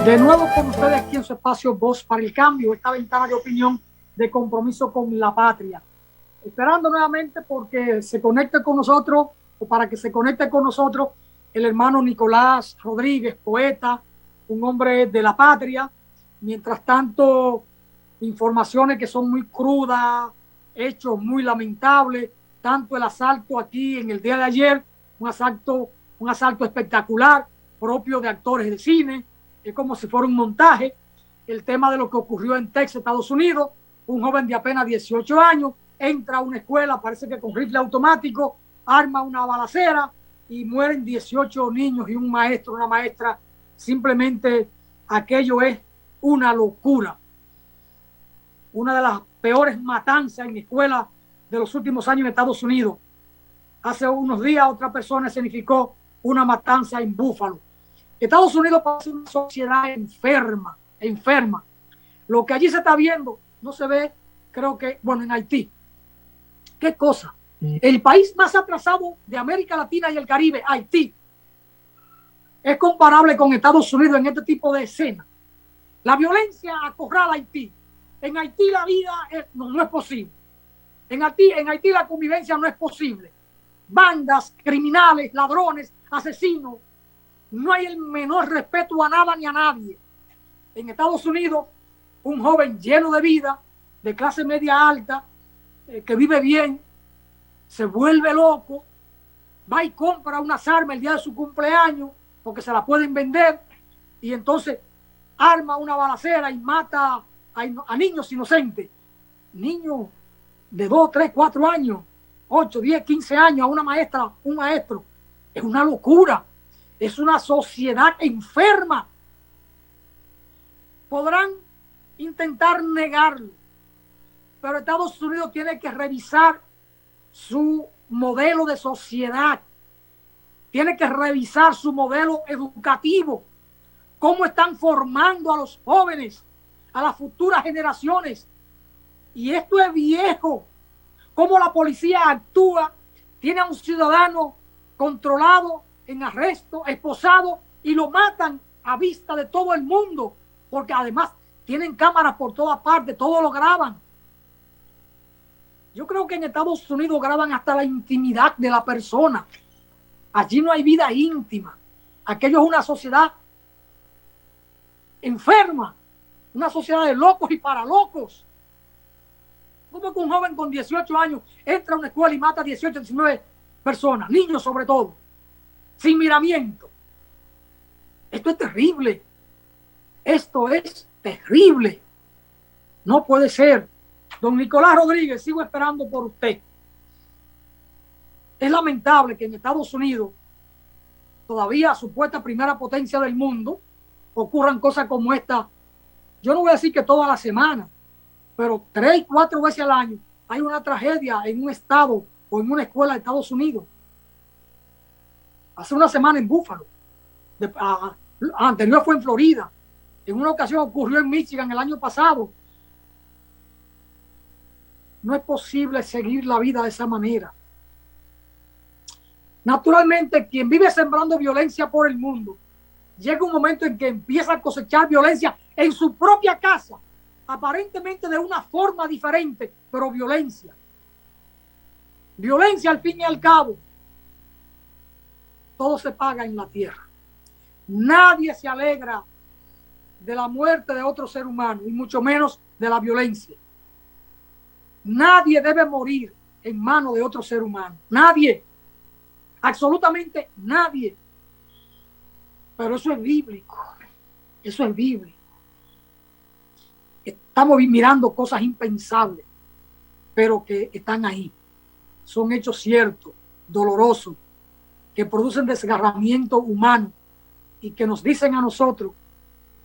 De nuevo con ustedes aquí en su espacio Voz para el Cambio, esta ventana de opinión de compromiso con la patria. Esperando nuevamente porque se conecte con nosotros, o para que se conecte con nosotros, el hermano Nicolás Rodríguez, poeta, un hombre de la patria. Mientras tanto, informaciones que son muy crudas, hechos muy lamentables, tanto el asalto aquí en el día de ayer, un asalto espectacular, propio de actores de cine, es como si fuera un montaje. El tema de lo que ocurrió en Texas, Estados Unidos, un joven de apenas 18 años entra a una escuela, parece que con rifle automático, arma una balacera y mueren 18 niños y un maestro, una maestra. Simplemente aquello es una locura. Una de las peores matanzas en escuelas de los últimos años en Estados Unidos. Hace unos días otra persona escenificó una matanza en Búfalo. Estados Unidos parece una sociedad enferma. Lo que allí se está viendo no se ve, creo que, bueno, en Haití. ¿Qué cosa? El país más atrasado de América Latina y el Caribe, Haití, es comparable con Estados Unidos en este tipo de escena. La violencia acorrala a Haití. En Haití la vida no es posible. En Haití la convivencia no es posible. Bandas, criminales, ladrones, asesinos. No hay el menor respeto a nada ni a nadie. En Estados Unidos, un joven lleno de vida, de clase media alta, que vive bien, se vuelve loco, va y compra unas armas el día de su cumpleaños, porque se la pueden vender, y entonces arma una balacera y mata a niños inocentes. Niños de 2, 3, 4 años, 8, 10, 15 años, a una maestra, un maestro. Es una locura. Es una sociedad enferma. Podrán intentar negarlo, pero Estados Unidos tiene que revisar su modelo de sociedad. Tiene que revisar su modelo educativo. Cómo están formando a los jóvenes, a las futuras generaciones. Y esto es viejo. Cómo la policía actúa, tiene a un ciudadano controlado, en arresto, esposado, y lo matan a vista de todo el mundo, porque además tienen cámaras por todas partes, todo lo graban. Yo creo que en Estados Unidos graban hasta la intimidad de la persona. Allí no hay vida íntima. Aquello es una sociedad enferma, una sociedad de locos y para locos. Como que un joven con 18 años entra a una escuela y mata a 18, 19 personas, niños sobre todo, sin miramiento. Esto es terrible. Esto es terrible. No puede ser. Don Nicolás Rodríguez, sigo esperando por usted. Es lamentable que en Estados Unidos, todavía supuesta primera potencia del mundo, ocurran cosas como esta. Yo no voy a decir que toda la semana, pero 3, 4 veces al año hay una tragedia en un estado o en una escuela de Estados Unidos. Hace una semana en Búfalo, anterior fue en Florida, en una ocasión ocurrió en Michigan el año pasado. No es posible seguir la vida de esa manera. Naturalmente, quien vive sembrando violencia por el mundo, llega un momento en que empieza a cosechar violencia en su propia casa, aparentemente de una forma diferente, pero violencia. Violencia al fin y al cabo. Todo se paga en la tierra. Nadie se alegra de la muerte de otro ser humano, y mucho menos de la violencia. Nadie debe morir en manos de otro ser humano. Nadie. Absolutamente nadie. Pero eso es bíblico. Eso es bíblico. Estamos mirando cosas impensables, pero que están ahí. Son hechos ciertos, dolorosos, que producen desgarramiento humano y que nos dicen a nosotros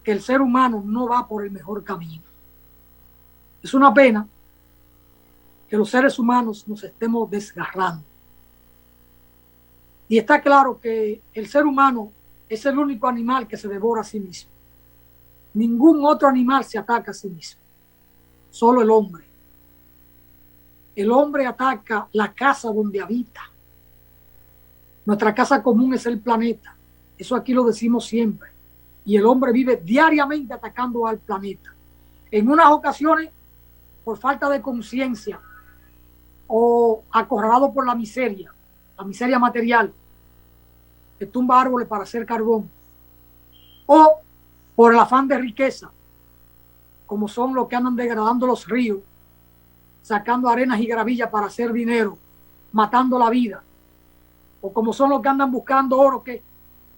que el ser humano no va por el mejor camino. Es una pena que los seres humanos nos estemos desgarrando. Y está claro que el ser humano es el único animal que se devora a sí mismo. Ningún otro animal se ataca a sí mismo. Solo el hombre. El hombre ataca la casa donde habita. Nuestra casa común es el planeta. Eso aquí lo decimos siempre. y el hombre vive diariamente atacando al planeta. En unas ocasiones, por falta de conciencia o acorralado por la miseria material, que tumba árboles para hacer carbón, o por el afán de riqueza, como son los que andan degradando los ríos, sacando arenas y gravillas para hacer dinero, matando la vida, o como son los que andan buscando oro, que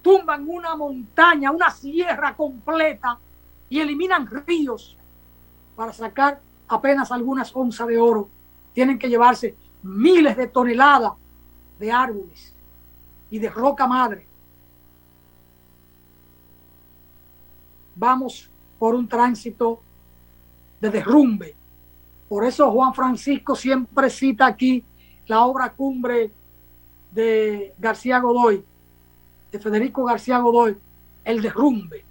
tumban una montaña, una sierra completa y eliminan ríos para sacar apenas algunas onzas de oro. Tienen que llevarse miles de toneladas de árboles y de roca madre. Vamos por un tránsito de derrumbe. Por eso Juan Francisco siempre cita aquí la obra cumbre de García Godoy, de Federico García Godoy, El derrumbe.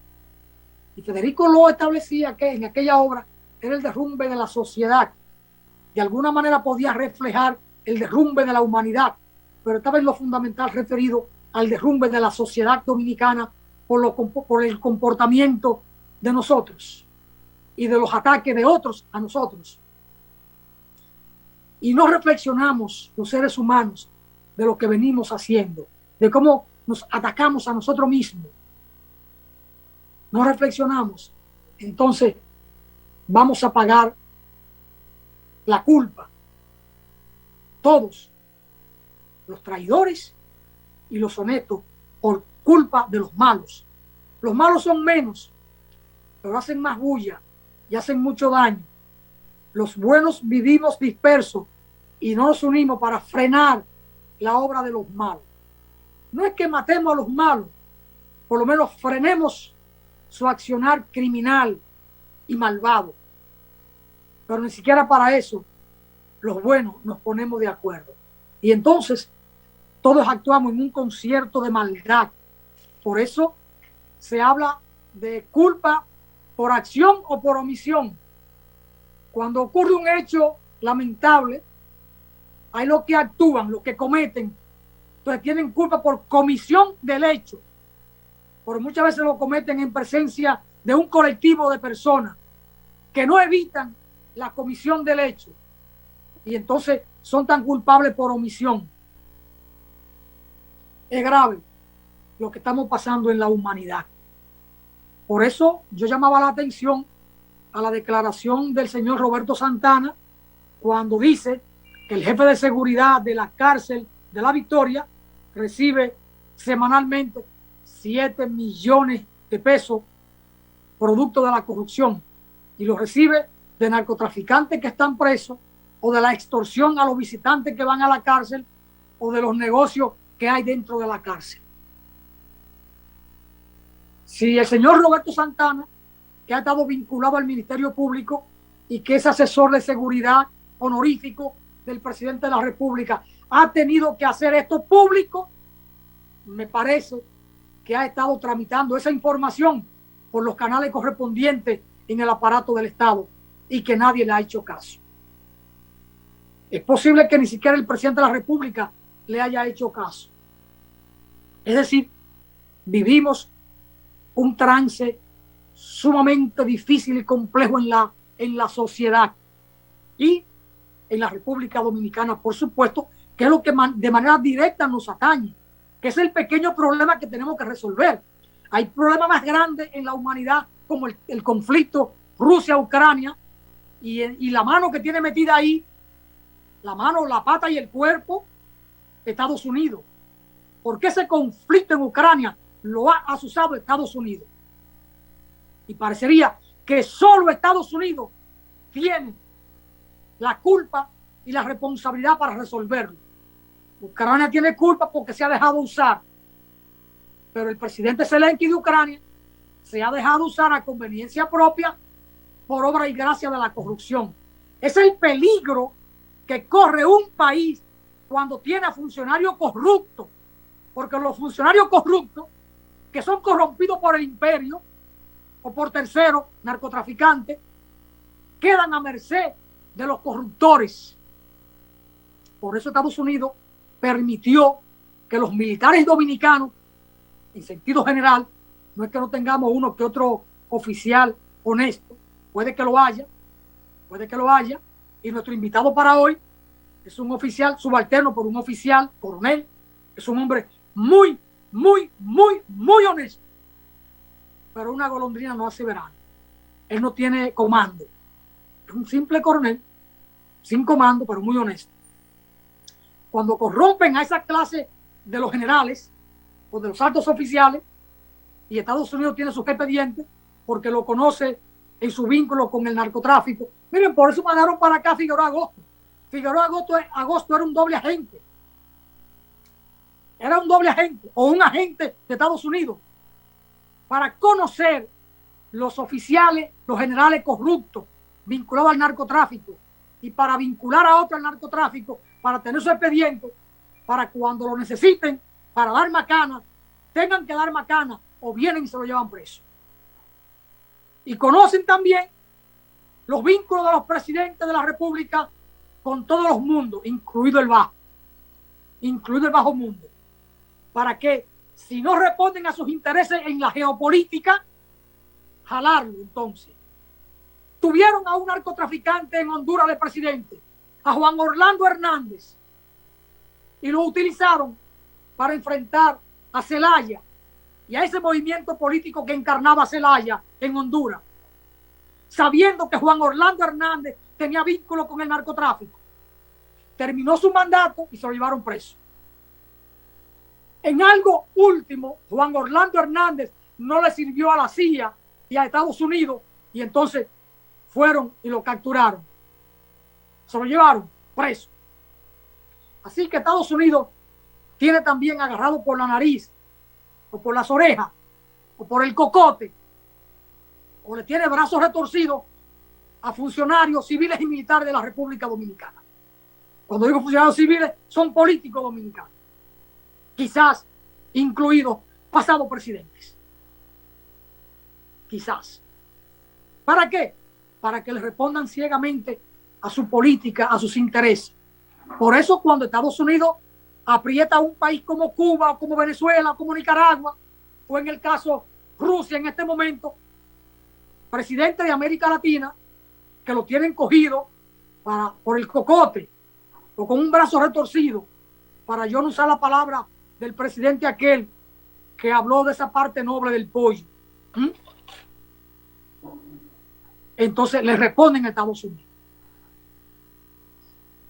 Y Federico lo establecía que en aquella obra era el derrumbe de la sociedad. De alguna manera podía reflejar el derrumbe de la humanidad, pero estaba en lo fundamental referido al derrumbe de la sociedad dominicana por el comportamiento de nosotros y de los ataques de otros a nosotros. Y no reflexionamos los seres humanos de lo que venimos haciendo, de cómo nos atacamos a nosotros mismos. No reflexionamos. Entonces vamos a pagar la culpa. Todos, los traidores y los honestos, por culpa de los malos. Los malos son menos, pero hacen más bulla y hacen mucho daño. Los buenos vivimos dispersos y no nos unimos para frenar la obra de los malos. No es que matemos a los malos, por lo menos frenemos su accionar criminal y malvado. Pero ni siquiera para eso los buenos nos ponemos de acuerdo. Y entonces todos actuamos en un concierto de maldad. Por eso se habla de culpa por acción o por omisión. Cuando ocurre un hecho lamentable, hay los que actúan, los que cometen, entonces tienen culpa por comisión del hecho. Pero muchas veces lo cometen en presencia de un colectivo de personas que no evitan la comisión del hecho. Y entonces son tan culpables por omisión. Es grave lo que estamos pasando en la humanidad. Por eso yo llamaba la atención a la declaración del señor Roberto Santana cuando dice que el jefe de seguridad de la cárcel de La Victoria recibe semanalmente 7 millones de pesos producto de la corrupción y lo recibe de narcotraficantes que están presos o de la extorsión a los visitantes que van a la cárcel o de los negocios que hay dentro de la cárcel. Si el señor Roberto Santana, que ha estado vinculado al Ministerio Público y que es asesor de seguridad honorífico del presidente de la República, ha tenido que hacer esto público, me parece que ha estado tramitando esa información por los canales correspondientes en el aparato del Estado y que nadie le ha hecho caso. Es posible que ni siquiera el presidente de la República le haya hecho caso. Es decir, vivimos un trance sumamente difícil y complejo en la sociedad y en la República Dominicana, por supuesto, que es lo que de manera directa nos atañe, que es el pequeño problema que tenemos que resolver. Hay problemas más grandes en la humanidad como el conflicto Rusia-Ucrania y la mano que tiene metida ahí, la mano, la pata y el cuerpo, Estados Unidos. Porque ese conflicto en Ucrania lo ha asusado Estados Unidos. Y parecería que solo Estados Unidos tiene la culpa y la responsabilidad para resolverlo. Ucrania tiene culpa porque se ha dejado usar. Pero el presidente Zelensky de Ucrania se ha dejado usar a conveniencia propia por obra y gracia de la corrupción. Es el peligro que corre un país cuando tiene a funcionarios corruptos. Porque los funcionarios corruptos, que son corrompidos por el imperio o por terceros narcotraficantes, quedan a merced de los corruptores. Por eso Estados Unidos permitió que los militares dominicanos, en sentido general, No es que no tengamos uno que otro oficial honesto, puede que lo haya, y nuestro invitado para hoy es un oficial subalterno por un oficial coronel, es un hombre muy honesto, pero una golondrina no hace verano. Él no tiene comando, es un simple coronel sin comando, pero muy honesto. Cuando corrompen a esa clase de los generales o de los altos oficiales, y Estados Unidos tiene sus expedientes porque lo conoce en su vínculo con el narcotráfico. Miren, por eso mandaron para acá a Figueroa Agosto. Figueroa Agosto era un doble agente. Era un doble agente o un agente de Estados Unidos para conocer los oficiales, los generales corruptos vinculados al narcotráfico y para vincular a otro al narcotráfico, para tener su expediente, para cuando lo necesiten, para dar macana, tengan que dar macana o vienen y se lo llevan preso. Y conocen también los vínculos de los presidentes de la República con todos los mundos, incluido el bajo mundo, para que si no responden a sus intereses en la geopolítica, jalarlo entonces. Tuvieron a un narcotraficante en Honduras de presidente, a Juan Orlando Hernández, y lo utilizaron para enfrentar a Zelaya y a ese movimiento político que encarnaba Zelaya en Honduras, sabiendo que Juan Orlando Hernández tenía vínculo con el narcotráfico. Terminó su mandato y se lo llevaron preso. En algo último, Juan Orlando Hernández no le sirvió a la CIA y a Estados Unidos, y entonces fueron y lo capturaron. Se lo llevaron preso. Así que Estados Unidos tiene también agarrado por la nariz, o por las orejas, o por el cocote, o le tiene brazos retorcidos a funcionarios civiles y militares de la República Dominicana. Cuando digo funcionarios civiles, son políticos dominicanos, quizás incluidos pasados presidentes. Quizás. ¿Para qué? Para que le respondan ciegamente a su política, a sus intereses. Por eso cuando Estados Unidos aprieta a un país como Cuba, o como Venezuela, o como Nicaragua, o en el caso Rusia en este momento, presidentes de América Latina que lo tienen cogido por el cocote o con un brazo retorcido, para yo no usar la palabra del presidente aquel que habló de esa parte noble del pollo. Entonces le responden a Estados Unidos.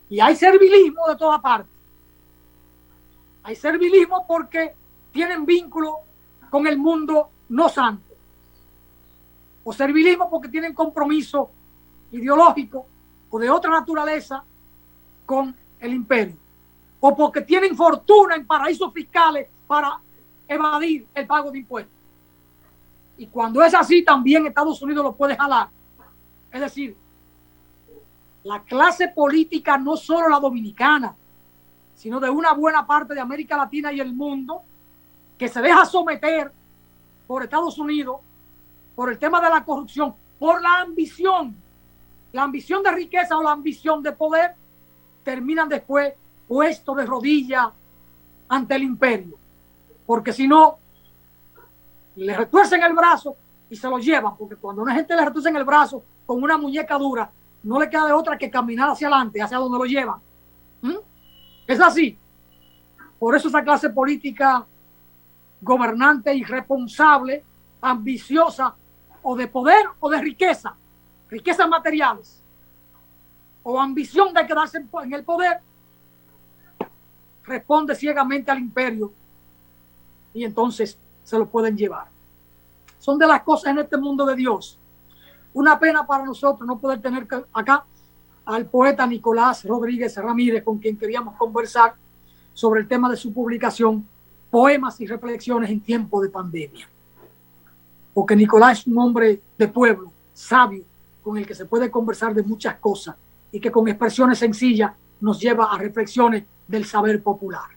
Y hay servilismo de toda parte. Hay servilismo porque tienen vínculo con el mundo no santo. O servilismo porque tienen compromiso ideológico o de otra naturaleza con el imperio. O porque tienen fortuna en paraísos fiscales para evadir el pago de impuestos. Y cuando es así, también Estados Unidos lo puede jalar. Es decir, la clase política, no solo la dominicana, sino de una buena parte de América Latina y el mundo, que se deja someter por Estados Unidos, por el tema de la corrupción, por la ambición de riqueza o la ambición de poder, terminan después puestos de rodillas ante el imperio. Porque si no, le retuercen el brazo y se lo llevan, porque cuando a una gente le retuercen el brazo con una muñeca dura, no le queda de otra que caminar hacia adelante, hacia donde lo llevan. Es así. Por eso esa clase política gobernante, irresponsable, ambiciosa, o de poder o de riquezas materiales, o ambición de quedarse en el poder, responde ciegamente al imperio y entonces se lo pueden llevar. Son de las cosas en este mundo de Dios. Una pena para nosotros no poder tener acá al poeta Nicolás Rodríguez Ramírez, con quien queríamos conversar sobre el tema de su publicación, Poemas y Reflexiones en Tiempo de Pandemia. Porque Nicolás es un hombre de pueblo, sabio, con el que se puede conversar de muchas cosas y que con expresiones sencillas nos lleva a reflexiones del saber popular.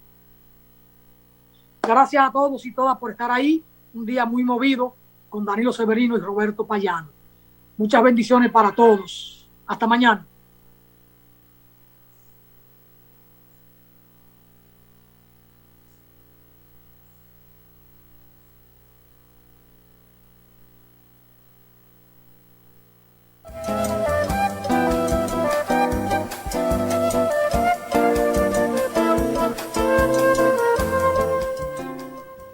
Gracias a todos y todas por estar ahí. Un día muy movido con Danilo Severino y Roberto Payano. Muchas bendiciones para todos. Hasta mañana.